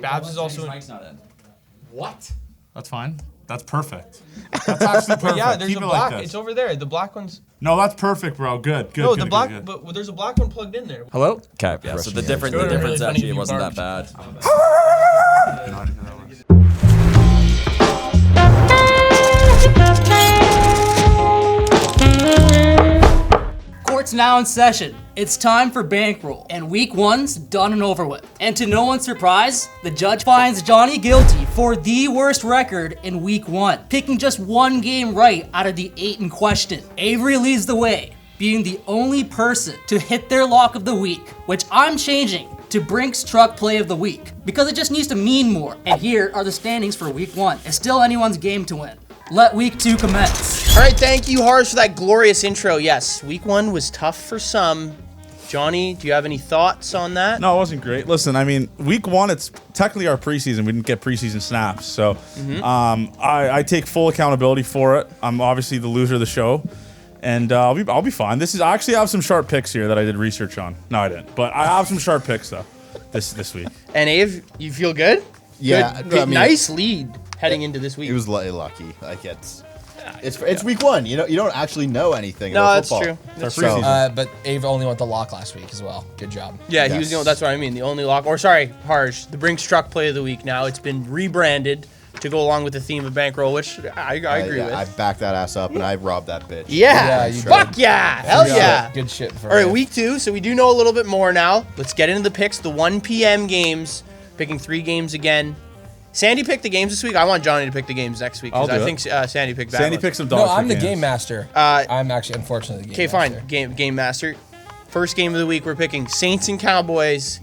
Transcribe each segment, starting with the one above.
Babs is also. Mike's not in. What? That's fine. That's perfect. That's actually perfect. Yeah, there's Keep a it black. like this. It's over there. The black one's. No, that's perfect, bro. Good. No, good, the good, black. good. But there's a black one plugged in there. Hello? Okay, yeah, so the difference Really funny actually if you wasn't that barked. bad. Court's now in session. It's time for Bankroll, and week 1's done and over with. And to no one's surprise, the judge finds Johnny guilty for the worst record in week 1, picking just one game right out of the 8 in question. Avery leads the way, being the only person to hit their lock of the week, which I'm changing to Brinks Truck Play of the Week, because it just needs to mean more. And here are the standings for week 1. It's still anyone's game to win. Let week 2 commence. All right, thank you, Harj, for that glorious intro. Yes, week 1 was tough for some. Johnny, do you have any thoughts on that? No, it wasn't great. Listen, I mean, week 1, it's technically our preseason. We didn't get preseason snaps. So I take full accountability for it. I'm obviously the loser of the show. And I'll be fine. I actually have some sharp picks here that I did research on. No, I didn't. But I have some sharp picks, though, this week. And Ave, you feel good? Yeah. Good, I mean, nice lead heading into this week. It was lucky. Like it's week 1. You don't actually know anything No, about that's football. true. It's our preseason. But Ave only went the lock last week as well. Good job. Yeah, he Yes. was the only, that's what I mean. The only lock, or sorry, Harj, the Brinks Truck Play of the Week now. It's been rebranded to go along with the theme of Bankroll, which I agree with. I backed that ass up and I robbed that bitch. Yeah, you fuck yeah, hell yeah. Good shit. For All right, Ave. week 2, so we do know a little bit more now. Let's get into the picks, the 1 p.m. games, picking 3 games again. Sandy picked the games this week. I want Johnny to pick the games next week, because I'll do I it. think Sandy picked bad Sandy ones. picks some No, dogs. I'm for the games. game master. I'm actually, unfortunately, the game Okay, master. fine. Game master. First game of the week, we're picking Saints and Cowboys.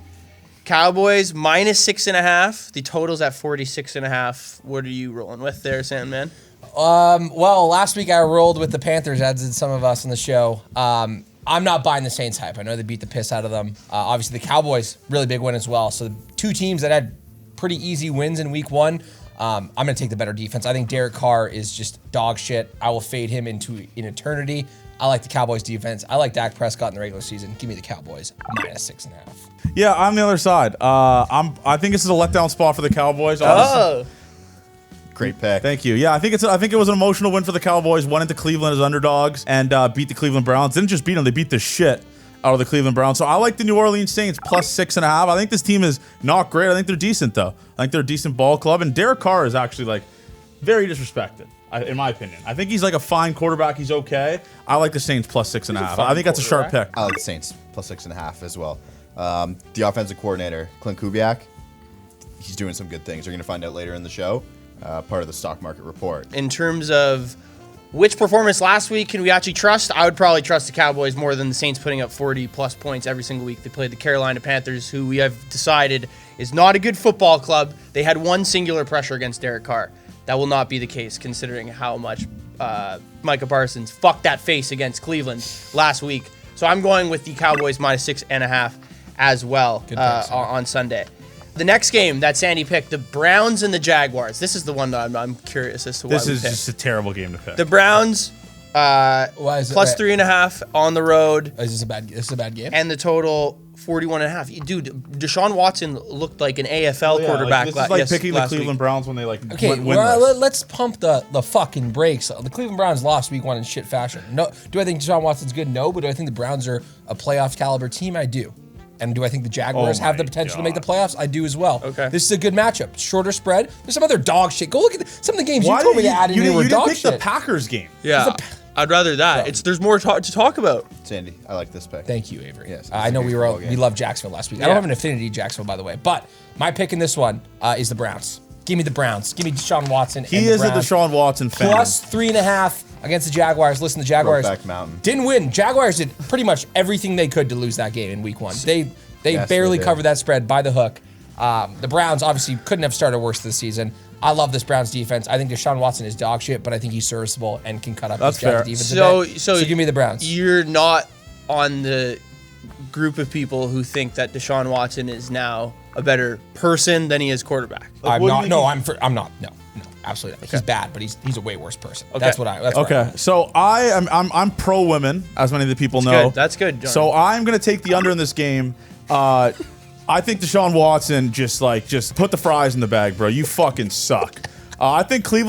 Cowboys minus 6.5. The total's at 46.5. What are you rolling with there, Sandman? Well, last week I rolled with the Panthers, as did some of us on the show. I'm not buying the Saints hype. I know they beat the piss out of them. Obviously, the Cowboys, really big win as well. So, 2 teams that had pretty easy wins in week 1. I'm going to take the better defense. I think Derek Carr is just dog shit. I will fade him into an eternity. I like the Cowboys defense. I like Dak Prescott in the regular season. Give me the Cowboys minus 6.5. Yeah, I'm the other side. I think this is a letdown spot for the Cowboys. Oh. Great pick. Thank you. Yeah, I think it was an emotional win for the Cowboys. Went into Cleveland as underdogs and beat the Cleveland Browns. Didn't just beat them; they beat the shit out of the Cleveland Browns. So I like the New Orleans Saints plus 6.5. I think this team is not great. I think they're decent though. I think they're a decent ball club. And Derek Carr is actually like very disrespected, in my opinion. I think he's like a fine quarterback. He's okay. I like the Saints plus 6.5. I think that's a sharp pick. I like the Saints plus 6.5 as well. The offensive coordinator, Clint Kubiak, he's doing some good things. You're going to find out later in the show. Part of the stock market report. In terms of which performance last week can we actually trust, I would probably trust the Cowboys more than the Saints putting up 40-plus points every single week. They played the Carolina Panthers, who we have decided is not a good football club. They had one singular pressure against Derek Carr. That will not be the case, considering how much Micah Parsons fucked that face against Cleveland last week. So I'm going with the Cowboys minus 6.5 as well on Sunday. The next game that Sandy picked, the Browns and the Jaguars. This is the one that I'm curious as to why This we is picked. just a terrible game to pick. The Browns Why is it, plus 3.5 on the road, Is this a bad game? and the total 41.5. Dude, Deshaun Watson looked like an AFL quarterback. This is like picking the last Cleveland week. Browns when they like Okay, went well, winless. let's pump the fucking brakes. The Cleveland Browns lost week 1 in shit fashion. No, do I think Deshaun Watson's good? No, but do I think the Browns are a playoff caliber team? I do. And do I think the Jaguars Oh have the my potential to God. make the playoffs? I do as well. Okay. This is a good matchup. Shorter spread. There's some other dog shit. Go look at some of the games Why you told me did to add in you here were didn't dog pick shit. the Packers game? Yeah, I'd rather that. There's more to talk about. Sandy, I like this pick. Thank you, Avery. Yes, I know it's a we good were football game. we loved Jacksonville last week. I don't have an affinity to Jacksonville, by the way, but my pick in this one is the Browns. Give me the Browns. Give me Deshaun Watson. He and the is a Browns. Deshaun Watson fan. Plus 3.5 against the Jaguars. Listen, the Jaguars Brokeback Mountain. didn't win. Jaguars did pretty much everything they could to lose that game in week 1. They Yes, barely they did. covered that spread by the hook. The Browns obviously couldn't have started worse this season. I love this Browns defense. I think Deshaun Watson is dog shit, but I think he's serviceable and can cut up That's this Jags fair. defense a So, bit. so give me the Browns. You're not on the group of people who think that Deshaun Watson is now a better person than he is quarterback. I'm what do not. you No, think- I'm not. No, absolutely not. He's bad, but he's a way worse person. That's what I. That's where I'm Okay, at. so I'm pro women, as many of the people know. Good. That's good, John. So I'm gonna take the under in this game. I think Deshaun Watson just put the fries in the bag, bro. You fucking suck. I think the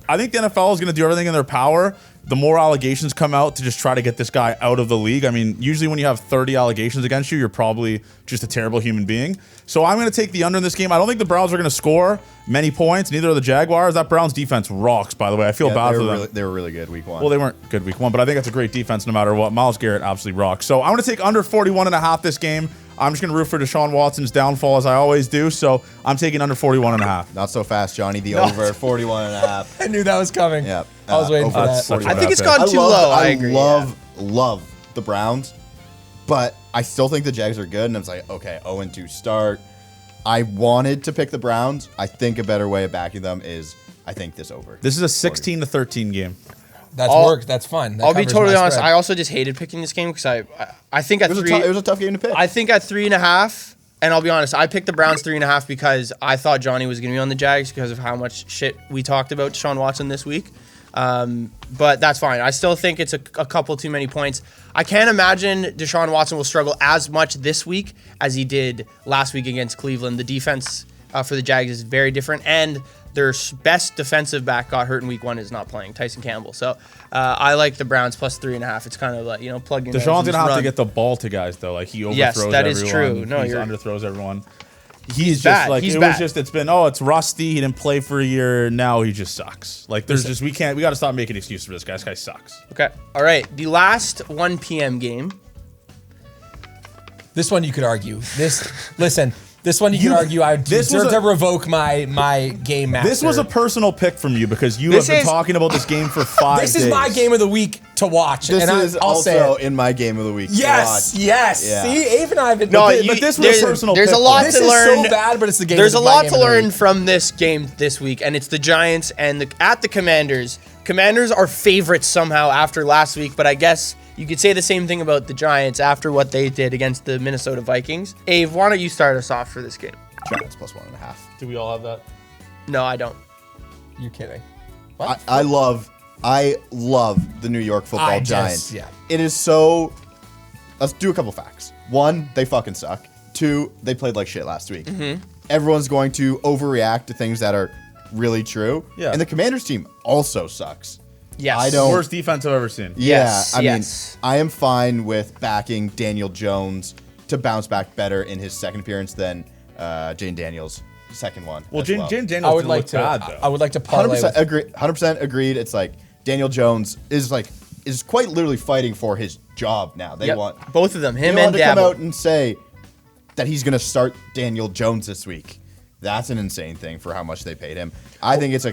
NFL is going to do everything in their power. The more allegations come out to just try to get this guy out of the league. I mean, usually when you have 30 allegations against you, you're probably just a terrible human being. So I'm going to take the under in this game. I don't think the Browns are going to score many points. Neither are the Jaguars. That Browns defense rocks, by the way. I feel bad for them. They were really good week 1. Well, they weren't good week 1, but I think that's a great defense no matter what. Myles Garrett absolutely rocks. So I'm going to take under 41.5 this game. I'm just going to root for Deshaun Watson's downfall as I always do. So I'm taking under 41.5. Not so fast, Johnny. The over 41.5. I knew that was coming. Yeah. I was waiting for over that. 41. I think it's gone too low. I agree. Love the Browns, but I still think the Jags are good. And it's like, okay, 0-2 start. I wanted to pick the Browns. I think a better way of backing them is I think this over. This is a 16-13 game. That's worked. That's fine. I'll be totally honest. I also just hated picking this game because I think at It three. was a tough game to pick. I think at 3.5, and I'll be honest, I picked the Browns 3.5 because I thought Johnny was going to be on the Jags because of how much shit we talked about Deshaun Watson this week. But that's fine. I still think it's a couple too many points. I can't imagine Deshaun Watson will struggle as much this week as he did last week against Cleveland. The defense for the Jags is very different, and their best defensive back got hurt in week 1 is not playing, Tyson Campbell. So I like the Browns plus 3.5. It's kind of like, plug your nose Deshaun's and gonna have run. to get the ball to guys though. Like he overthrows Yes, that is everyone. true. No, he you're underthrows everyone. He's just bad. like He's it bad. was just. It's been it's rusty. He didn't play for a year. Now he just sucks. Like there's just we got to stop making excuses for this guy. This guy sucks. Okay. All right. The last 1 p.m. game. This one you could argue. This one you could argue I deserve to revoke my game master. This was a personal pick from you because you have been talking about this game for 5 days. This is my game of the week to watch. This and is I'll say also it. in my game of the week. Yes, to watch. yes. Yeah. See, Abe and I have been. No, but this was a personal There's pick a lot this to is learn. so bad, but it's the game. There's a my lot game to of the learn week. from this game this week, and it's the Giants and at the Commanders. Commanders are favorites somehow after last week, but I guess you could say the same thing about the Giants after what they did against the Minnesota Vikings. Abe, why don't you start us off for this game? Giants plus 1.5. Do we all have that? No, I don't. You're kidding. I love the New York Football Giants. Yeah. It is so. Let's do a couple facts. 1, they fucking suck. 2, they played like shit last week. Everyone's going to overreact to things that are really true. Yeah. And the Commanders team also sucks. Yes. I don't. Worst defense I've ever seen. Yeah, Yes, I yes. mean, I am fine with backing Daniel Jones to bounce back better in his second appearance than Jane Daniels' second one. Well, as Jane Daniels I would didn't like look to. bad though. I would like to parlay. 100% agree. 100% agreed. It's like Daniel Jones is quite literally fighting for his job now. They Yep. want Both of them, they him want and to come Dabble. out and say that he's going to start Daniel Jones this week. That's an insane thing for how much they paid him. I think it's a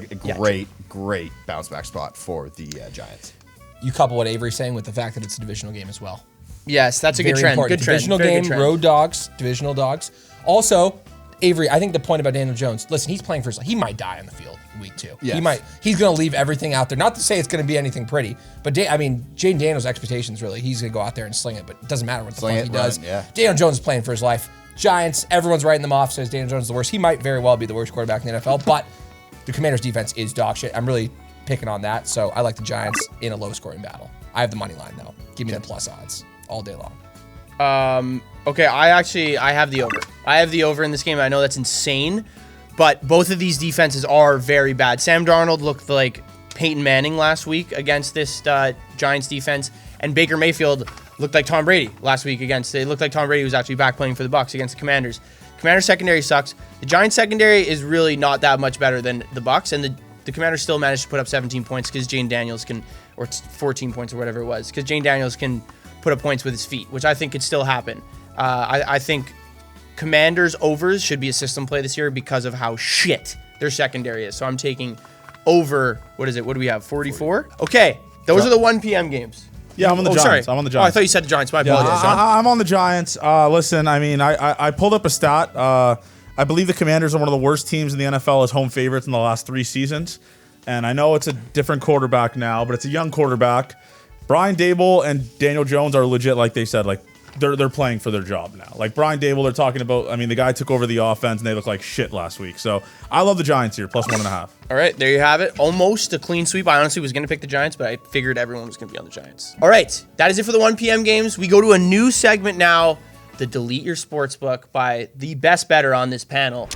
great bounce back spot for the Giants. You couple what Avery's saying with the fact that it's a divisional game as well. Yes, that's a good Very trend. important. Good trend. Divisional Very good game, trend. road dogs, divisional dogs. Also, Avery, I think the point about Daniel Jones, listen, he's playing for his life. He might die on the field in week 2. Yes. He's going to leave everything out there. Not to say it's going to be anything pretty, but Jane Daniels' expectations really, he's going to go out there and sling it, but it doesn't matter what the Sling fuck it, he does. run, yeah. Daniel Jones is playing for his life. Giants, everyone's writing them off, says Daniel Jones is the worst. He might very well be the worst quarterback in the NFL, but the Commanders' defense is dog shit. I'm really picking on that, so I like the Giants in a low-scoring battle. I have the money line, though. Give me the plus odds all day long. Okay, I have the over. I have the over in this game. I know that's insane, but both of these defenses are very bad. Sam Darnold looked like Peyton Manning last week against this Giants defense, and Baker Mayfield looked like Tom Brady last week against. It looked like Tom Brady was actually back playing for the Bucs against the Commanders. Commanders secondary sucks. The Giants secondary is really not that much better than the Bucs, and the Commanders still managed to put up 17 points because Jane Daniels can, or 14 points or whatever it was, because Jane Daniels can put up points with his feet, which I think could still happen. I think Commanders overs should be a system play this year because of how shit their secondary is. So I'm taking over, what is it? What do we have? 44? Okay, those are the 1 p.m. games. Yeah, I'm on the Giants. Sorry. I'm on the Oh, I Giants. thought you said the Giants. My Yeah, apologies, John. I'm on the Giants. Listen, I mean, I pulled up a stat. I believe the Commanders are one of the worst teams in the NFL as home favorites in the last 3 seasons. And I know it's a different quarterback now, but it's a young quarterback. Brian Dable and Daniel Jones are legit, like they said, like they're playing for their job now. Like Brian Dable, they're talking about. I mean, the guy took over the offense and they look like shit last week. So I love the Giants here, plus 1.5. All right, there you have it. Almost a clean sweep. I honestly was going to pick the Giants, but I figured everyone was going to be on the Giants. All right, that is it for the 1 p.m. games. We go to a new segment now the Delete Your Sportsbook by the best bettor on this panel.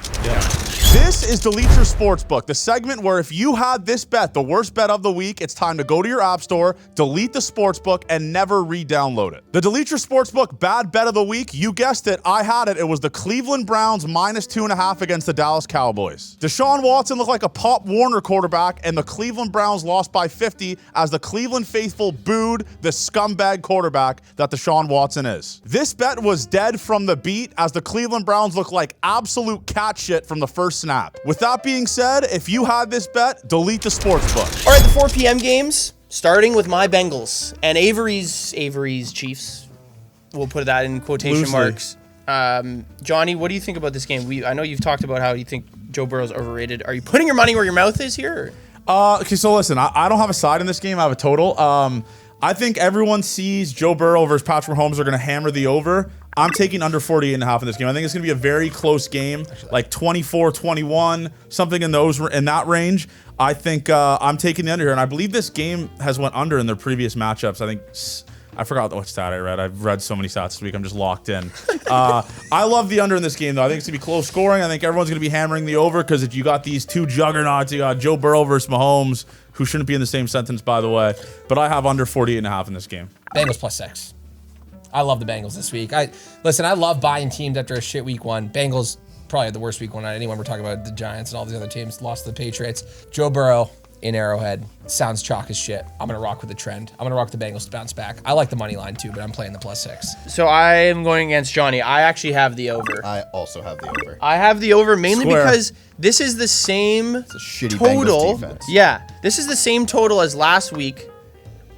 This is Delete Your Sportsbook, the segment where if you had this bet, the worst bet of the week, it's time to go to your app store, delete the sportsbook, and never re-download it. The Delete Your Sportsbook bad bet of the week, you guessed it, I had it. It was the Cleveland Browns -2.5 against the Dallas Cowboys. Deshaun Watson looked like a Pop Warner quarterback, and the Cleveland Browns lost by 50 as the Cleveland faithful booed the scumbag quarterback that Deshaun Watson is. This bet was dead from the beat as the Cleveland Browns looked like absolute cat shit from the first snap. With that being said, if you had this bet, delete the sportsbook. All right, the 4 p.m. games, starting with my Bengals and Avery's Chiefs. We'll put that in quotation marks. Johnny, what do you think about this game? I know you've talked about how you think Joe Burrow's overrated. Are you putting your money where your mouth is here? Okay, so listen, I don't have a side in this game. I have a total. I think everyone sees Joe Burrow versus Patrick Mahomes are going to hammer the over. I'm taking under 48.5 in this game. I think it's going to be a very close game, like 24-21, something in that range. I think I'm taking the under here, and I believe this game has went under in their previous matchups. I forgot what stat I read. I've read so many stats this week. I'm just locked in. I love the under in this game, though. I think it's going to be close scoring. I think everyone's going to be hammering the over because if you got these two juggernauts, you got Joe Burrow versus Mahomes, who shouldn't be in the same sentence, by the way. But I have under 48.5 in this game. Bengals +6. I love the Bengals this week. I love buying teams after a shit week 1. Bengals probably had the worst week 1 on anyone. We're talking about the Giants and all these other teams. Lost to the Patriots. Joe Burrow in Arrowhead sounds chalk as shit. I'm going to rock with the trend. I'm going to rock the Bengals to bounce back. I like the money line too, but I'm playing the +6. So I am going against Johnny. I actually have the over. I also have the over. I have the over mainly Square. because this is the same It's a shitty total. Bengals defense. Yeah, this is the same total as last week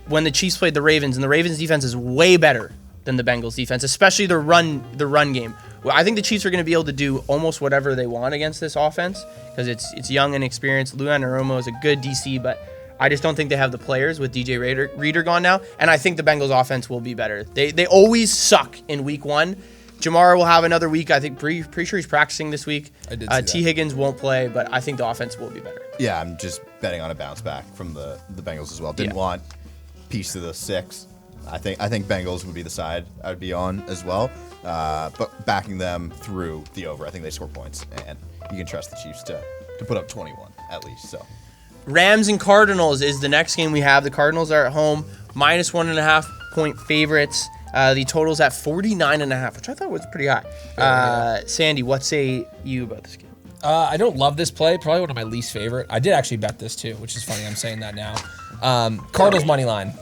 when the Chiefs played the Ravens, and the Ravens defense is way better than the Bengals defense, especially the run game. Well, I think the Chiefs are going to be able to do almost whatever they want against this offense because it's young and experienced. Luan Aromo is a good DC, but I just don't think they have the players with DJ Reader gone now, and I think the Bengals offense will be better. They always suck in week 1. Jamar will have another week. I think pretty sure he's practicing this week. I did see T. that. Higgins won't play, but I think the offense will be better. Yeah, I'm just betting on a bounce back from the Bengals as well. Didn't want piece of the 6. I think Bengals would be the side I would be on as well, but backing them through the over. I think they score points, and you can trust the Chiefs to put up 21 at least. So Rams and Cardinals is the next game we have. The Cardinals are at home, -1.5 point favorites. The total's at 49.5, which I thought was pretty high. Sandy, what say you about this game? I don't love this play. Probably one of my least favorite. I did actually bet this too, which is funny. I'm saying that now. Cardinals money line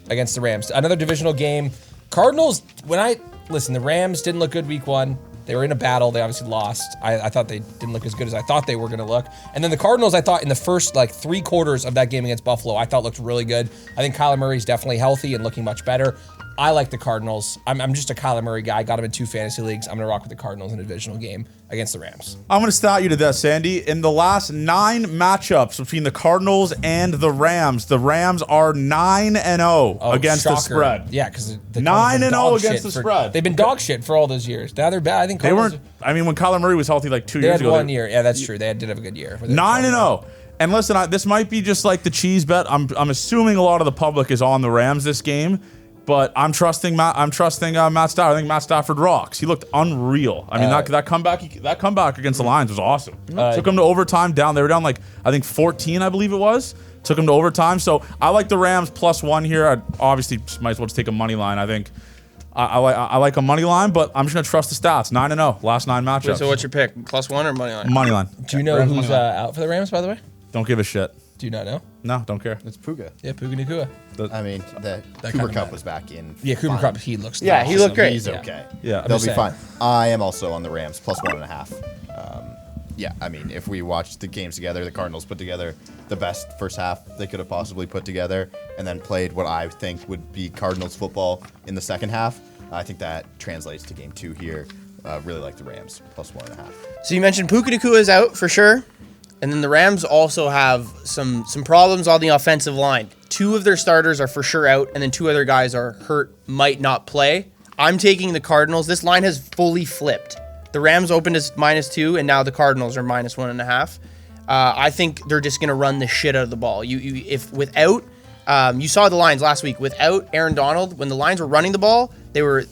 against the Rams. Another divisional game. Cardinals, the Rams didn't look good week 1. They were in a battle. They obviously lost. I thought they didn't look as good as I thought they were going to look. And then the Cardinals, I thought in the first 3 quarters of that game against Buffalo, I thought looked really good. I think Kyler Murray's definitely healthy and looking much better. I like the Cardinals. I'm just a Kyler Murray guy. Got him in 2 fantasy leagues. I'm going to rock with the Cardinals in a divisional game against the Rams. I'm going to stat you to death, Sandy. In the last 9 matchups between the Cardinals and the Rams are 9-0 against the spread. Yeah, because 9-0 against the spread. They've been dog shit for all those years. Now they're bad. I think They Cardinals, weren't. I mean, when Kyler Murray was healthy 2 they years had ago, 1 year. Yeah, that's true. They did have a good year. 9-0. And listen, this might be just like the cheese bet. I'm assuming a lot of the public is on the Rams this game. But I'm trusting Matt Stafford. I think Matt Stafford rocks. He looked unreal. I mean, that comeback against the Lions was awesome. Took them to overtime down. They were down I think 14, I believe it was. Took them to overtime. So I like the Rams +1 here. I obviously might as well just take a money line. I think I like a money line, but I'm just gonna trust the stats. 9-0 last 9 matchups. Wait, so what's your pick? +1 or money line? Money line? Do you know who's out for the Rams, by the way? Don't give a shit. Do you not know? No, don't care. it's Puka. Yeah, Puka Nacua. I mean, the That Cooper kinda Cup matters. was back in. Yeah, Cooper fine. Cup, he looks Yeah, he looked great. He's okay. Yeah. they'll just be saying. fine. I am also on the Rams +1.5. Yeah, I mean, if we watched the games together, the Cardinals put together the best first half they could have possibly put together, and then played what I think would be Cardinals football in the second half. I think that translates to game 2 here. Really like the Rams +1.5. So you mentioned Puka Nacua is out for sure. And then the Rams also have some problems on the offensive line. 2 of their starters are for sure out, and then 2 other guys are hurt, might not play. I'm taking the Cardinals. This line has fully flipped. The Rams opened as -2, and now the Cardinals are -1.5. I think they're just going to run the shit out of the ball. You saw the lines last week. Without Aaron Donald, when the Lions were running the ball, they were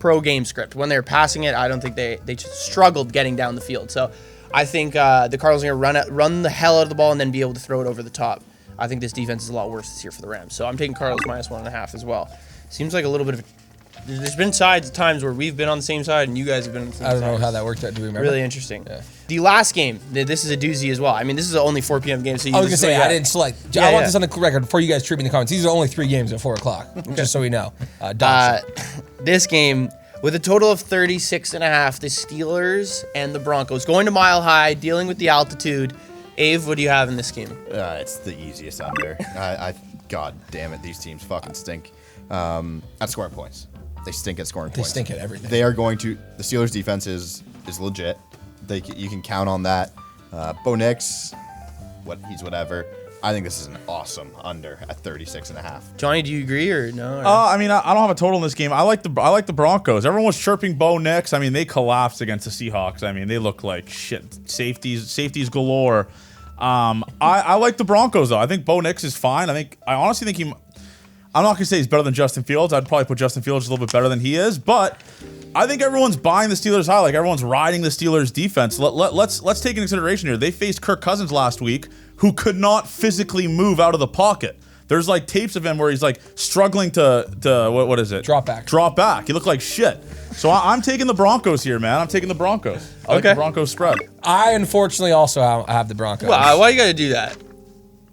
pro game script. When they were passing it, I don't think they just struggled getting down the field. So I think the Cardinals are going to run the hell out of the ball and then be able to throw it over the top. I think this defense is a lot worse this year for the Rams. So I'm taking Cardinals -1.5 as well. Seems like a little bit of there's been times where we've been on the same side and you guys have been on the same side. I don't know how that worked out. Do we remember? Really interesting. Yeah. The last game, this is a doozy as well. I mean, this is only 4 p.m. game. So I was going to say, I didn't select. Yeah, I want this on the record before you guys treat me in the comments. These are only 3 games at 4 o'clock, just so we know. This game, with a total of 36.5, the Steelers and the Broncos going to Mile High, dealing with the altitude. Ave, what do you have in this game? It's the easiest under. God damn it, these teams fucking stink at scoring points. They stink at scoring points. They stink at everything. They are going to. The Steelers' defense is legit. You can count on that. Bo Nix, he's whatever. I think this is an awesome under at 36.5. Johnny, do you agree or no? I mean, I don't have a total in this game. I like the Broncos. Everyone was chirping Bo Nix. I mean, they collapsed against the Seahawks. I mean, they look like shit. Safeties galore. I like the Broncos though. I think Bo Nix is fine. I honestly think I'm not gonna say he's better than Justin Fields. I'd probably put Justin Fields a little bit better than he is, but I think everyone's buying the Steelers high. Like everyone's riding the Steelers defense. Let's take into consideration here. They faced Kirk Cousins last week, who could not physically move out of the pocket. There's like tapes of him where he's like struggling to what is it? Drop back. Drop back. He looked like shit. So I'm taking the Broncos here, man. I'm taking the Broncos. I like the Broncos spread. I unfortunately also have the Broncos. Well, why you got to do that?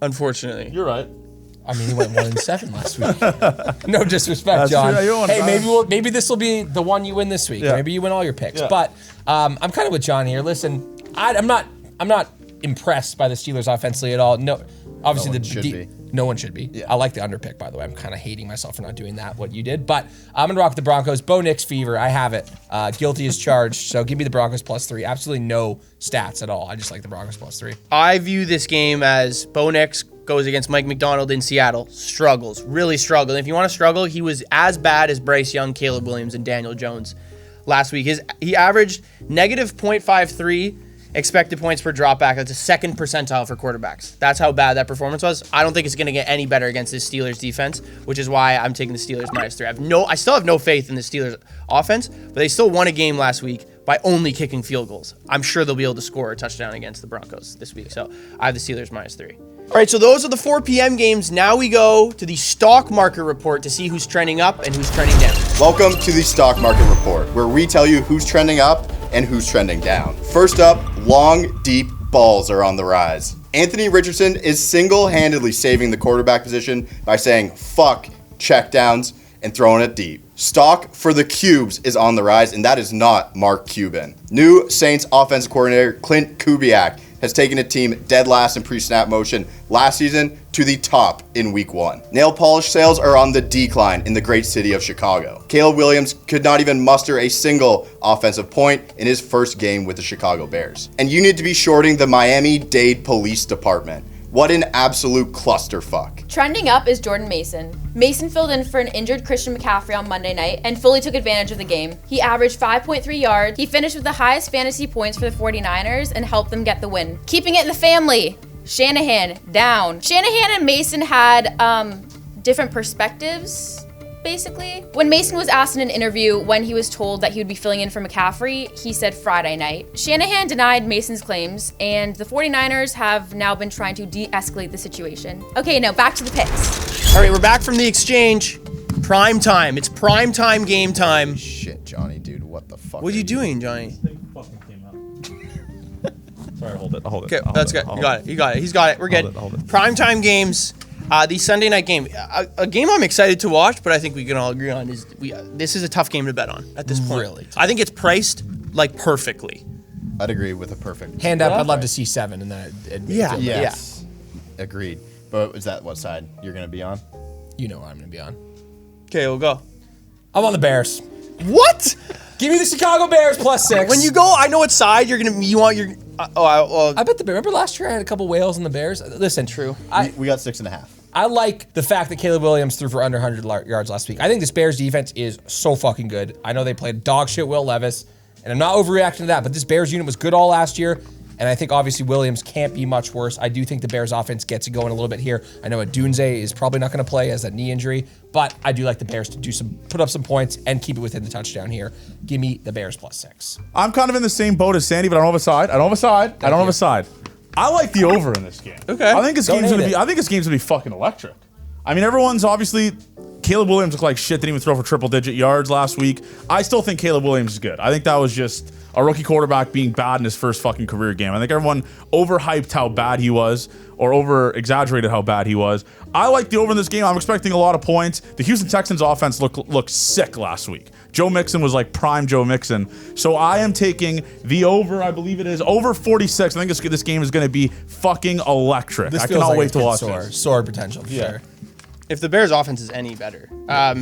Unfortunately, You're right. I mean, he went 1-7 last week. No disrespect, John. True. Hey, maybe this will be the one you win this week. Yeah. Maybe you win all your picks. Yeah. But I'm kind of with John here. Listen, I'm not impressed by the Steelers offensively at all. No, obviously no one should be. Yeah. I like the under pick, by the way. I'm kind of hating myself for not doing that. What you did, but I'm gonna rock the Broncos. Bo Nix fever. I have it. Guilty as charged. So give me the Broncos +3. Absolutely no stats at all. I just like the Broncos +3. I view this game as Bo Nix goes against Mike McDonald in Seattle. Really struggled. If you want to struggle, he was as bad as Bryce Young, Caleb Williams, and Daniel Jones last week. He averaged -0.53 expected points per dropback. That's a second percentile for quarterbacks. That's how bad that performance was. I don't think it's going to get any better against this Steelers defense, which is why I'm taking the Steelers -3. I still have no faith in the Steelers offense, but they still won a game last week by only kicking field goals. I'm sure they'll be able to score a touchdown against the Broncos this week. So I have the Steelers -3. All right, so those are the 4 p.m. games. Now we go to the stock market report to see who's trending up and who's trending down. Welcome to the Stock Market Report, where we tell you who's trending up and who's trending down. First up, long, deep balls are on the rise. Anthony Richardson is single-handedly saving the quarterback position by saying, fuck checkdowns and throwing it deep. Stock for the Cubes is on the rise, and that is not Mark Cuban. New Saints offensive coordinator Clint Kubiak has taken a team dead last in pre-snap motion last season to the top in week 1. Nail polish sales are on the decline in the great city of Chicago. Caleb Williams could not even muster a single offensive point in his first game with the Chicago Bears. And you need to be shorting the Miami-Dade Police Department. What an absolute clusterfuck. Trending up is Jordan Mason. Mason filled in for an injured Christian McCaffrey on Monday night and fully took advantage of the game. He averaged 5.3 yards. He finished with the highest fantasy points for the 49ers and helped them get the win. Keeping it in the family, Shanahan down. Shanahan and Mason had different perspectives, basically. When Mason was asked in an interview when he was told that he would be filling in for McCaffrey, he said Friday night. Shanahan denied Mason's claims, and the 49ers have now been trying to de-escalate the situation. Okay, now back to the picks. All right, we're back from the exchange. Prime time. It's prime time game time. Shit, Johnny, dude, what the fuck? What are you doing, Johnny? Sorry, hold it. Okay, that's good. You got it. He's got it. We're good. Hold it. Primetime games. The Sunday night game. A game I'm excited to watch, but I think we can all agree on is this is a tough game to bet on at this point. Really tough. I think it's priced like perfectly. I'd agree with a perfect. Hand up, I'd love to see 7, and then it'd Yeah. feel better. Yes. Agreed. But is that what side you're going to be on? You know what I'm going to be on. Okay, we'll go. I'm on the Bears. What? Give me the Chicago Bears +6. When you go, I know what side you want your. I bet the Bears. Remember last year I had a couple whales on the Bears? Listen, True. We got 6.5. I like the fact that Caleb Williams threw for under 100 yards last week. I think this Bears defense is so fucking good. I know they played dog shit Will Levis, and I'm not overreacting to that, but this Bears unit was good all last year, And I think obviously Williams can't be much worse. I do think the Bears offense gets it going a little bit here. I know Adunze is probably not going to play as that knee injury, but I do like the Bears to put up some points and keep it within the touchdown here. Give me the Bears +6. I'm kind of in the same boat as Sandy, but I don't have a side. I don't have a side. I like the over in this game. Okay. I think this game's gonna be fucking electric. I mean, everyone's obviously. Caleb Williams looked like shit. Didn't even throw for triple-digit yards last week. I still think Caleb Williams is good. I think that was just a rookie quarterback being bad in his first fucking career game. I think everyone overhyped how bad he was or over-exaggerated how bad he was. I like the over in this game. I'm expecting a lot of points. The Houston Texans offense looked sick last week. Joe Mixon was like prime Joe Mixon. So I am taking the over, I believe it is, over 46. I think this game is going to be fucking electric. I cannot wait to watch this. Sword potential, for sure. If the Bears' offense is any better, I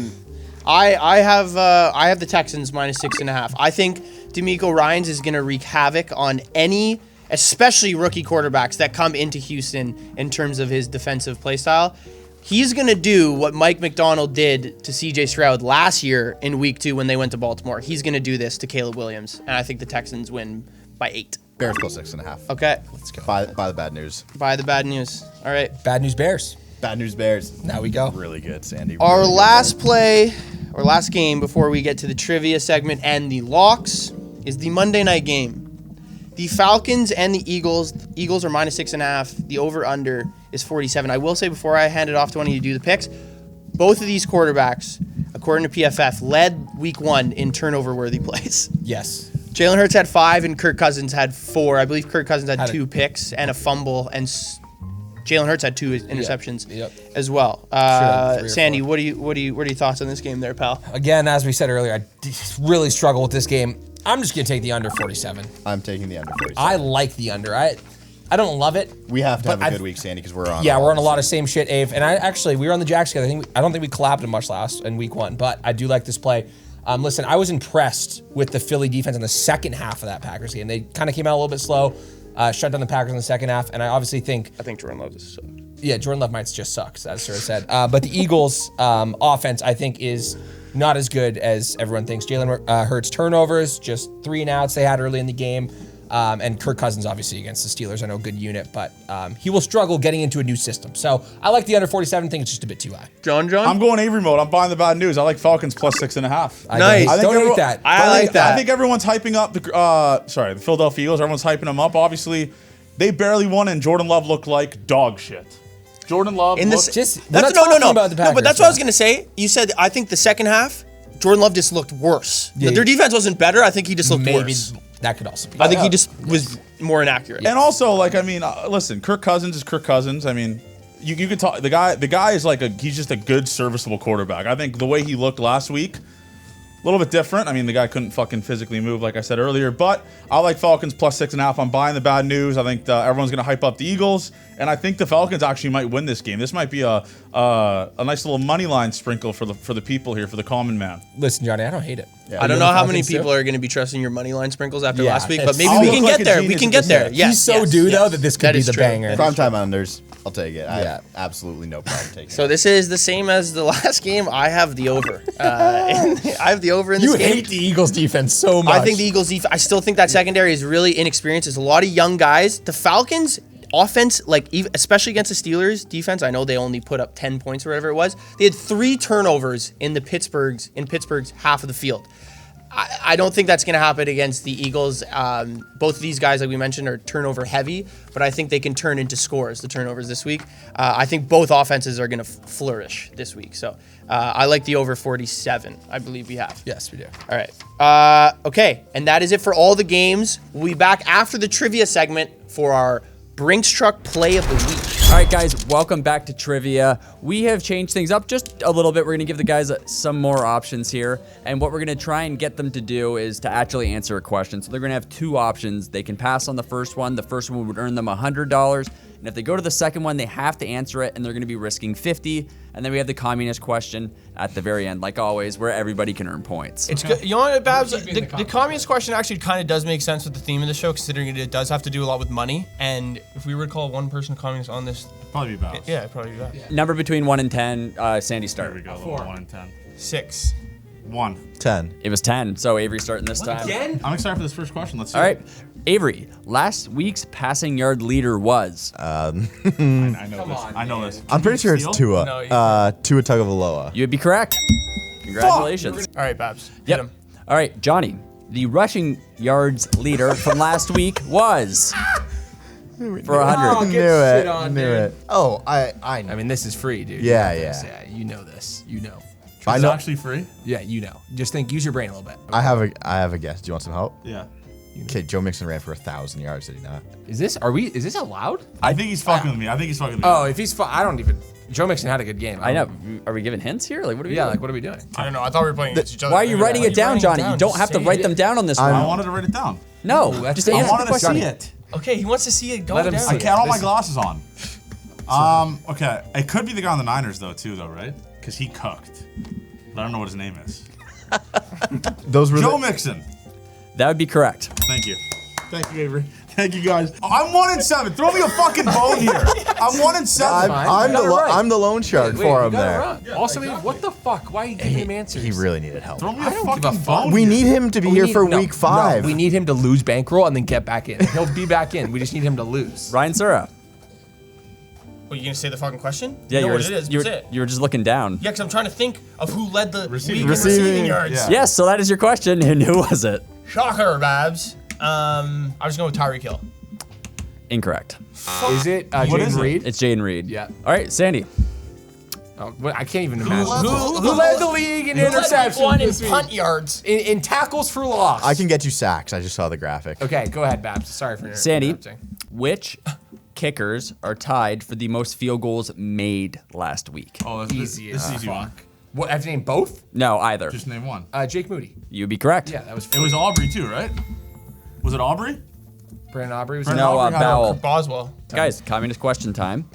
have the Texans -6.5. I think DeMeco Ryans is going to wreak havoc on any, especially rookie quarterbacks that come into Houston in terms of his defensive play style. He's going to do what Mike McDonald did to C.J. Stroud last year in Week 2 when they went to Baltimore. He's going to do this to Caleb Williams, and I think the Texans win by 8. Bears +6.5. Okay. Let's go. Buy the bad news. Buy the bad news. All right. Bad news Bears. Bad news Bears. Now we go. Really good, Sandy. Our Really good. last game before we get to the trivia segment and the locks is the Monday night game. The Falcons and the Eagles. The Eagles are -6.5. The over-under is 47. I will say before I hand it off to one of you to do the picks, both of these quarterbacks, according to PFF, led Week 1 in turnover-worthy plays. Yes. Jalen Hurts had 5 and Kirk Cousins had 4. I believe Kirk Cousins had 2 picks and a fumble, and Jalen Hurts had 2 interceptions as well. Sandy, what are your thoughts on this game there, pal? Again, as we said earlier, I really struggle with this game. I'm just going to take the under 47. I'm taking the under 47. I like the under. I don't love it. We have to have a good week, Sandy, because we're on. Yeah, we're on a lot of same shit, Ave. And we were on the Jacks together. I don't think we collabed much last in Week 1, but I do like this play. Listen, I was impressed with the Philly defense in the second half of that Packers game. They kind of came out a little bit slow. Shut down the Packers in the second half, and I obviously think Jordan Love is suck. Yeah, Jordan Love might just sucks, as Sura said. But the Eagles' offense, I think, is not as good as everyone thinks. Jalen Hurts turnovers, just 3 and outs they had early in the game, and Kirk Cousins obviously against the Steelers. I know good unit, but he will struggle getting into a new system. So I like the under 47. Think it's just a bit too high. John. I'm going Avery mode. I'm buying the bad news. I like Falcons +6.5. Nice. Don't hate that. I like that. I think everyone's hyping up the Philadelphia Eagles. Everyone's hyping them up. Obviously, they barely won, and Jordan Love looked like dog shit. Jordan Love. No, but that's what I was gonna say. You said I think the second half, Jordan Love just looked worse. Yeah, their defense wasn't better. I think he just looked worse. That could also be. I think he just was more inaccurate. And also, listen, Kirk Cousins is Kirk Cousins. I mean, you could talk. The guy is he's just a good, serviceable quarterback. I think the way he looked last week, a little bit different. I mean, the guy couldn't fucking physically move, like I said earlier. But I like Falcons +6.5. I'm buying the bad news. I think everyone's gonna hype up the Eagles, and I think the Falcons actually might win this game. This might be a nice little money line sprinkle for the people here, for the common man. Listen, Johnny, I don't hate it. Yeah, I don't know how many people are going to be trusting your money line sprinkles after last week, but maybe we can get there. We can get there. Yes, though that this could be the banger. Primetime unders. I'll take it. I have absolutely no problem taking it. So this is the same as the last game. I have the over. I have the over in this game. You hate the Eagles defense so much. I think the Eagles defense. I still think that secondary is really inexperienced. There's a lot of young guys. The Falcons offense, especially against the Steelers defense, I know they only put up 10 points or whatever it was. They had 3 turnovers in Pittsburgh's half of the field. I don't think that's going to happen against the Eagles. Both of these guys, like we mentioned, are turnover heavy, but I think they can turn into scores, the turnovers this week. I think both offenses are going to flourish this week. So I like the over 47, I believe we have. Yes, we do. All right. Okay, and that is it for all the games. We'll be back after the trivia segment for our Brinks Truck Play of the Week. All right, guys, welcome back to Trivia. We have changed things up just a little bit. We're going to give the guys some more options here. And what we're going to try and get them to do is to actually answer a question. So they're going to have 2 options. They can pass on the first one. The first one would earn them $100. And if they go to the second one, they have to answer it, and they're going to be risking $50. And then we have the communist question at the very end, like always, where everybody can earn points. It's good. You know what, Babs? The communist question actually kind of does make sense with the theme of the show, considering it does have to do a lot with money. And if we were to call one person communist on this, Probably be Babs. yeah, it'd probably be that. Yeah. Number between 1 and 10, Sandy start. There we go. 1 and 10. 6. 1. 10. It was 10, so Avery starting this time. Again? I'm excited for this first question. Let's see. All right, Avery, last week's passing yard leader was. I know this. I know this. I'm pretty sure it's Tua. No, you- Tua Tagovailoa. You would be correct. Congratulations. All right, Babs. Yep. Hit him. All right, Johnny, the rushing yards leader from last week was for 100. Get shit on, Knew dude. it. Oh, I know. I mean, this is free, dude. Yeah, You're not yeah. gonna say it. You know this. You know. I It's know. actually free. Yeah, you know. Just use your brain a little bit. I have a guess. Do you want some help? Yeah. Okay, Joe Mixon ran for 1,000 yards. Did he not? Is this allowed? I think he's fucking with me. I think he's fucking with me. Oh, if he's I don't even. Joe Mixon had a good game. I know. Are we giving hints here? Like, what are we Yeah, doing? like what are we doing? I don't know. I thought we were playing against each other. Why are you writing it down, Johnny? You don't have to Say write it. them down on this I'm- I one. wanted to write it down. No, that's just fine. I answer the wanted to question. see it. Okay, he wants to see it go Let him down. see I can't have all my Listen. glasses on. Okay. It could be the guy on the Niners though, right? Because he cooked. But I don't know what his name is. Those were Joe the, Mixon. That would be correct. Thank you. Thank you, Avery. Thank you, guys. I'm 1-7. Throw me a fucking bone here. I'm 1-7. fine. I'm You got it right. I'm the loan shark for him there. Also, what the fuck? Why are you giving him answers? He really needed help. Throw me I a don't fucking give a fuck. bone. We here. need him to be here for week 5. No, we need him to lose bankroll and then get back in. He'll be back in. We just need him to lose. Ryan Sura. Well, you gonna say the fucking question? Yeah, you know you were what it is. just, you, That's were, it. you were just looking down. Yeah, because I'm trying to think of who led the Receiving. league in receiving Receiving. yards. Yeah. Yes, so that is your question. And who was it? Shocker, Babs. I was going with Tyreek Hill. Incorrect. Is it What is Jaden it? Reed? It's Jaden Reed. Yeah. All right, Sandy. Oh, I can't even imagine. Who led the league in interceptions? One in this week? punt yards. In tackles for loss. I can get you sacks. I just saw the graphic. Okay, go ahead, Babs. Sorry for Sandy, interrupting. which kickers are tied for the most field goals made last week? Oh, this Easy is as easy one. What? I have to name both? No, either. Just name one. Jake Moody. You'd be correct. Yeah, that was. It was Aubrey too, right? Was it Aubrey? Brandon Aubrey was. No, Aubrey had a Bowell. Boswell. Guys, communist question time.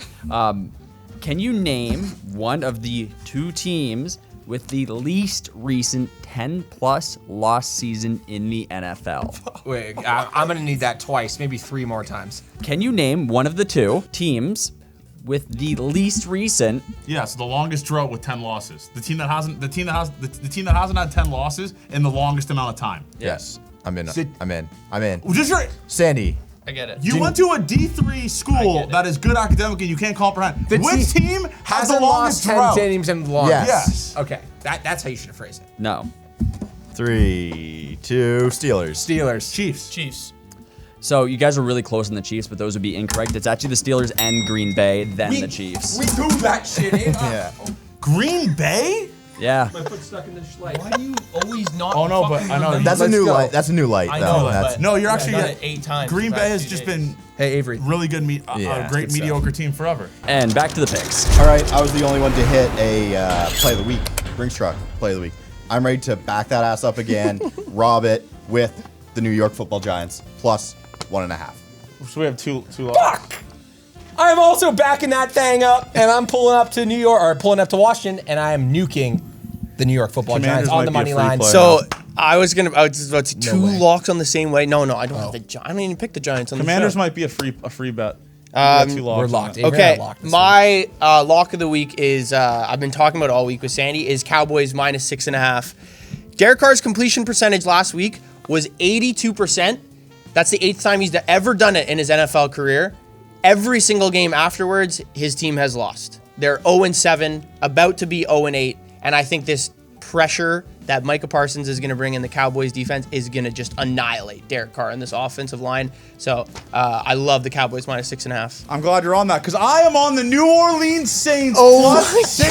Can you name one of the two teams with the least recent 10-plus loss season in the NFL? Wait, I'm gonna need that twice, maybe 3 more times. Can you name one of the two teams with the least recent? Yes, the longest drought with 10 losses. The team that hasn't had 10 losses in the longest amount of time. Yes. I'm in. Sit- I'm in. I'm in. Well, just right. Sandy. I get it. You went to a D3 school that is good academically and you can't comprehend. Which team has the hasn't longest lost 10 drought? games in the longest? Yes. Okay, that's how you should have phrased it. No. 3, 2, Steelers. Steelers. Chiefs. So you guys are really close on the Chiefs, but those would be incorrect. It's actually the Steelers and Green Bay, then the Chiefs. We do that shit in. Yeah. Green Bay? Yeah. My foot's stuck in the schleich. Why do you always not? Oh, no, but fucking I know. remember? That's a Let's new go. light. That's a new light, I though. know, That's but No, you're I've actually done it 8 times. Green the Bay past has few just days. been Hey, Avery. really good, Yeah, great good stuff. mediocre team forever. And back to the picks. all right. I was the only one to hit a play of the week. Brinks truck play of the week. I'm ready to back that ass up again, rob it with the New York Football Giants plus 1.5. So we have two Fuck! I'm also backing that thing up, and I'm pulling up to New York, or pulling up to Washington, and I am nuking the New York Football Commanders Giants on the might be money a free line. play. So I was about to say two way. locks on the same way. No, I don't have the. I don't even pick the Giants on Commanders the show. might be a free bet. We got two logs we're on locked. it. Avery and I Okay, locked this my lock of the week is I've been talking about it all week with Sandy is Cowboys minus 6.5. Derek Carr's completion percentage last week was 82%. That's the 8th time he's ever done it in his NFL career. Every single game afterwards, his team has lost. They're 0-7, about to be 0-8, and I think this pressure that Micah Parsons is going to bring in the Cowboys defense is going to just annihilate Derek Carr in this offensive line. So I love the Cowboys minus 6.5. I'm glad you're on that because I am on the New Orleans Saints Oh plus my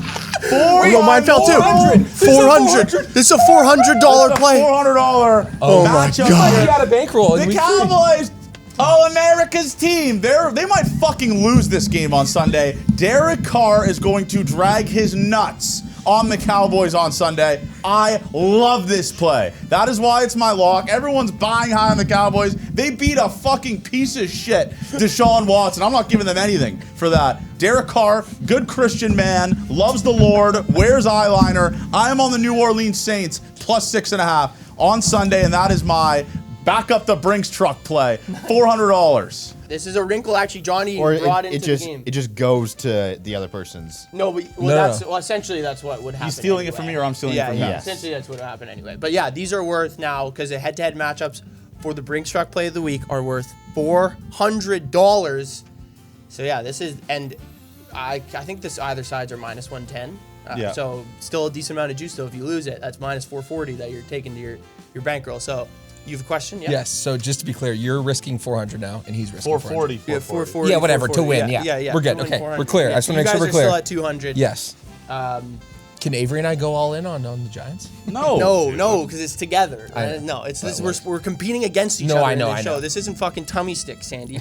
6.5. Oh, mine fell too. 400. This is a $400 play. $400 Oh my matchup God. here. You got a bankroll. The Cowboys, All-America's team. They might fucking lose this game on Sunday. Derek Carr is going to drag his nuts on the Cowboys on Sunday. I love this play. That is why it's my lock. Everyone's buying high on the Cowboys. They beat a fucking piece of shit, Deshaun Watson. I'm not giving them anything for that. Derek Carr, good Christian man, loves the Lord, wears eyeliner. I am on the New Orleans Saints plus 6.5 on Sunday, and that is my back up the Brinks truck play. $400. This is a wrinkle actually Johnny Or brought it into just the game. it just goes to the other person's. No, but essentially that's what would happen. He's stealing it anyway. from me or I'm stealing it Yeah, from yeah. him. Essentially that's what would happen anyway. But yeah, these are worth now because the head-to-head matchups for the Brinks truck play of the week are worth $400. So yeah, this is, and I think this either sides are minus 110. Yeah. So still a decent amount of juice though. If you lose it, that's minus 440 that you're taking to your bankroll. So you have a question? Yeah. Yes. So just to be clear, you're risking 400 now, and he's risking 440. 400. Yeah, 440. Yeah, whatever, to 440. win, yeah. Yeah. We're good. To win Okay, 400. we're clear. I just wanna make sure we're You clear. guys are still at 200. Yes. Can Avery and I go all in on the Giants? No, because it's together. I know. No, it's this. We're competing against each No, other I know, in this I show. know. This isn't fucking tummy sticks, Sandy.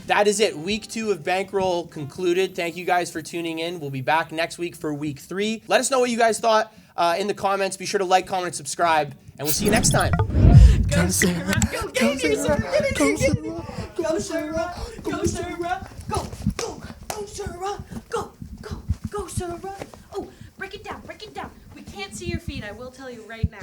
That is it. Week 2 of Bankroll concluded. Thank you guys for tuning in. We'll be back next week for week 3. Let us know what you guys thought in the comments. Be sure to like, comment, and subscribe, and we'll see you next time. Go Sura! Go Sura! Go Sura! Go Sura! Go Sura! Go Sura! Go Sura! Oh, break it down! We can't see your feet. I will tell you right now.